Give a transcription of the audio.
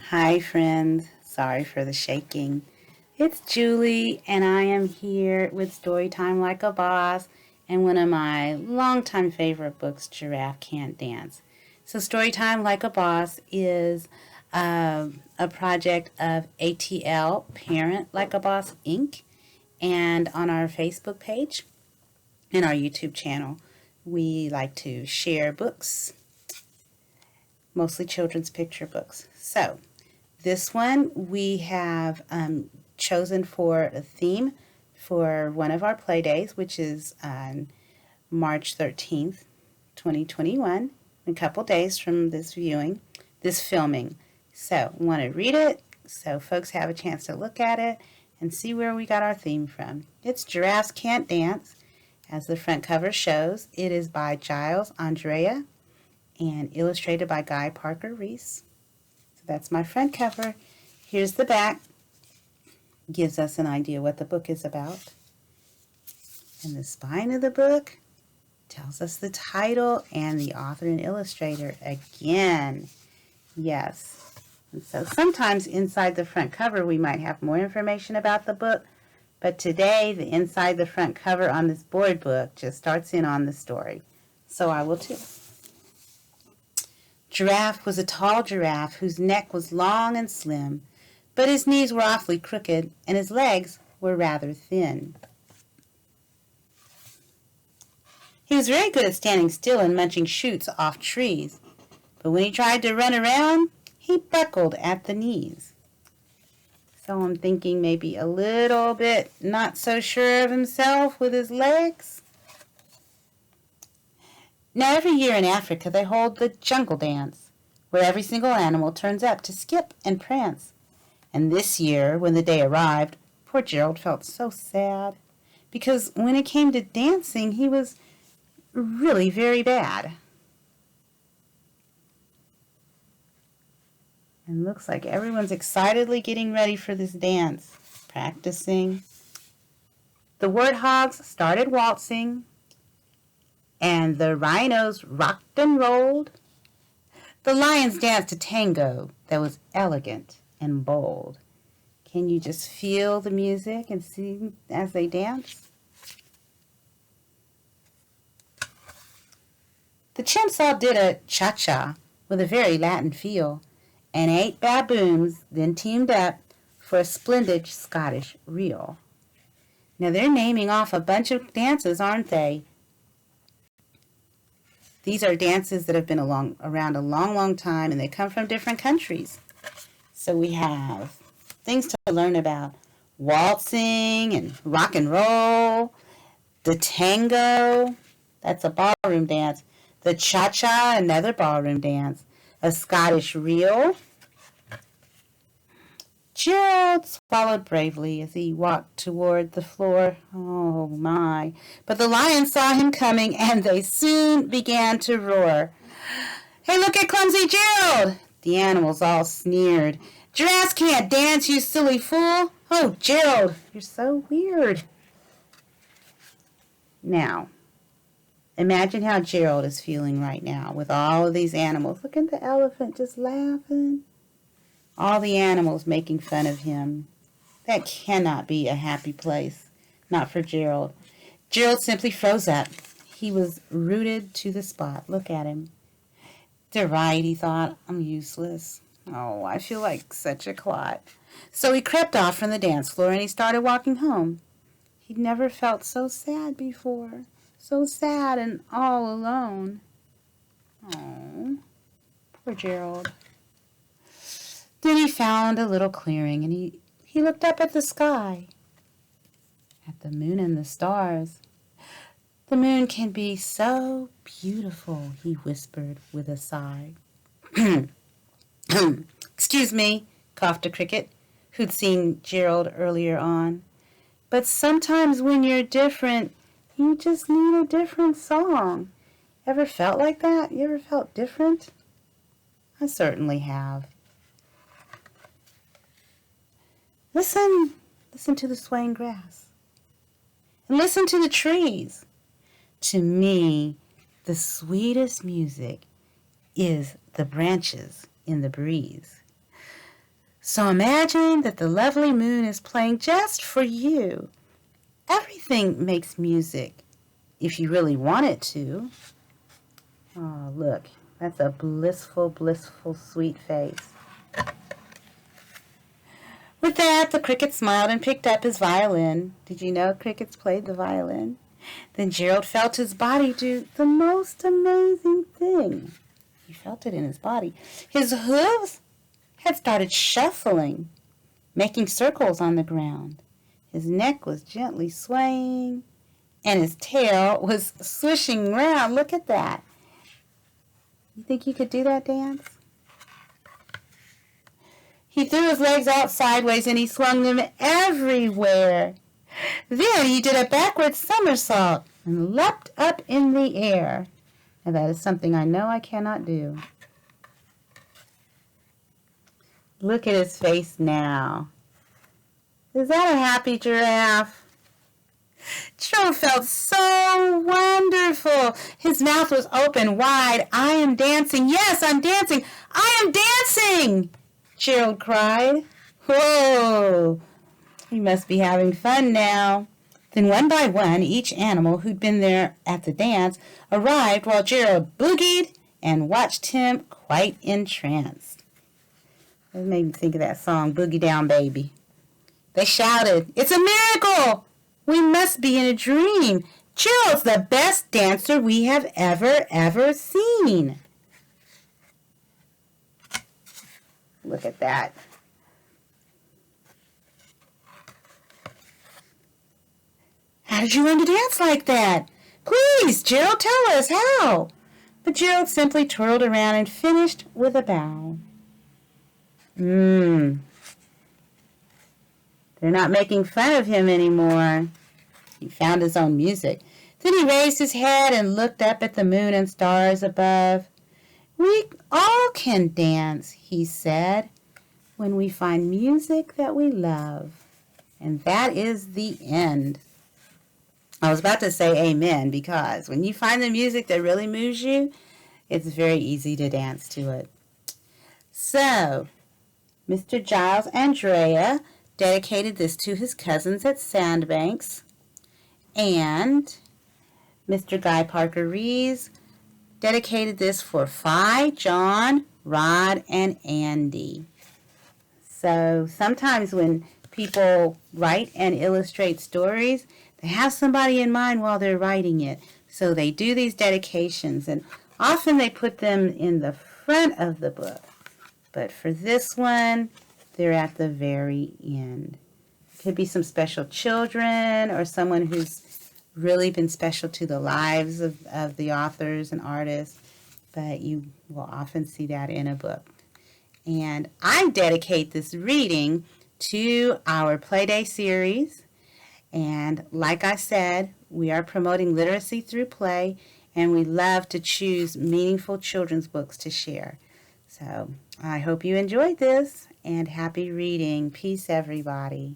Hi friends, sorry for the shaking. It's Julie and I am here with Storytime Like a Boss and one of my longtime favorite books, Giraffe Can't Dance. So Storytime Like a Boss is a project of ATL, Parent Like a Boss Inc. And on our Facebook page and our YouTube channel, we like to share books, mostly children's picture books. So this one we have chosen for a theme for one of our play days, which is on March 13th, 2021, a couple days from this filming. So I want to read it so folks have a chance to look at it and see where we got our theme from. It's Giraffes Can't Dance, as the front cover shows. It is by Giles, Andreae, and illustrated by Parker-Rees. That's my front cover. Here's the back. Gives us an idea what the book is about. And the spine of the book tells us the title and the author and illustrator again. Yes. And so sometimes inside the front cover we might have more information about the book, but today the inside the front cover on this board book just starts in on the story. So I will too. Giraffe was a tall giraffe whose neck was long and slim, but his knees were awfully crooked and his legs were rather thin. He was very good at standing still and munching shoots off trees, but when he tried to run around, he buckled at the knees. So I'm thinking maybe a little bit not so sure of himself with his legs. Now every year in Africa they hold the jungle dance, where every single animal turns up to skip and prance. And this year, when the day arrived, poor Gerald felt so sad, because when it came to dancing, he was really very bad. And looks like everyone's excitedly getting ready for this dance, practicing. The warthogs started waltzing, and the rhinos rocked and rolled. The lions danced a tango that was elegant and bold. Can you just feel the music and see as they dance? The chimps all did a cha-cha with a very Latin feel, and 8 baboons then teamed up for a splendid Scottish reel. Now they're naming off a bunch of dances, aren't they? These are dances that have been around a long, long time, and they come from different countries. So we have things to learn about: waltzing and rock and roll, the tango, that's a ballroom dance, the cha-cha, another ballroom dance, a Scottish reel. Gerald swallowed bravely as he walked toward the floor. Oh, my. But the lions saw him coming, and they soon began to roar. "Hey, look at clumsy Gerald!" The animals all sneered. "Giraffes can't dance, you silly fool!" "Oh, Gerald, you're so weird." Now, imagine how Gerald is feeling right now with all of these animals. Look at the elephant just laughing. All the animals making fun of him. That cannot be a happy place. Not for Gerald. Gerald simply froze up. He was rooted to the spot. Look at him. They're right, he thought. I'm useless. Oh, I feel like such a clot. So he crept off from the dance floor and he started walking home. He'd never felt so sad before. So sad and all alone. Oh, poor Gerald. Then he found a little clearing and he looked up at the sky, at the moon and the stars. "The moon can be so beautiful," he whispered with a sigh. "Excuse me," coughed a cricket, who'd seen Gerald earlier on. "But sometimes when you're different, you just need a different song. Ever felt like that? You ever felt different?" "I certainly have." Listen to the swaying grass. And listen to the trees. To me, the sweetest music is the branches in the breeze. So imagine that the lovely moon is playing just for you. Everything makes music, if you really want it to. Oh, look, that's a blissful, blissful, sweet face. With that, the cricket smiled and picked up his violin. Did you know crickets played the violin? Then Gerald felt his body do the most amazing thing. He felt it in his body. His hooves had started shuffling, making circles on the ground. His neck was gently swaying, and his tail was swishing round. Look at that. You think you could do that dance? He threw his legs out sideways and he swung them everywhere. Then he did a backward somersault and leapt up in the air. And that is something I know I cannot do. Look at his face now. Is that a happy giraffe? Gerald felt so wonderful. His mouth was open wide. I am dancing. Yes, I'm dancing. I am dancing, Gerald cried. Whoa! He must be having fun now. Then one by one, each animal who'd been there at the dance arrived while Gerald boogied and watched him quite entranced. It made me think of that song, Boogie Down Baby. They shouted, "It's a miracle! We must be in a dream. Gerald's the best dancer we have ever seen." Look at that. How did you learn to dance like that? Please, Gerald, tell us how. But Gerald simply twirled around and finished with a bow. They're not making fun of him anymore. He found his own music. Then he raised his head and looked up at the moon and stars above. We all can dance, he said, when we find music that we love. And that is the end. I was about to say amen, because when you find the music that really moves you, it's very easy to dance to it. So, Mr. Giles Andreae dedicated this to his cousins at Sandbanks, and Mr. Guy Parker-Rees dedicated this for Phi, John, Rod, and Andy. So sometimes when people write and illustrate stories, they have somebody in mind while they're writing it. So they do these dedications, and often they put them in the front of the book. But for this one, they're at the very end. It could be some special children or someone who's really been special to the lives of the authors and artists, but you will often see that in a book. And I dedicate this reading to our Playday series. And like I said, we are promoting literacy through play, and we love to choose meaningful children's books to share. So I hope you enjoyed this, and happy reading. Peace, everybody.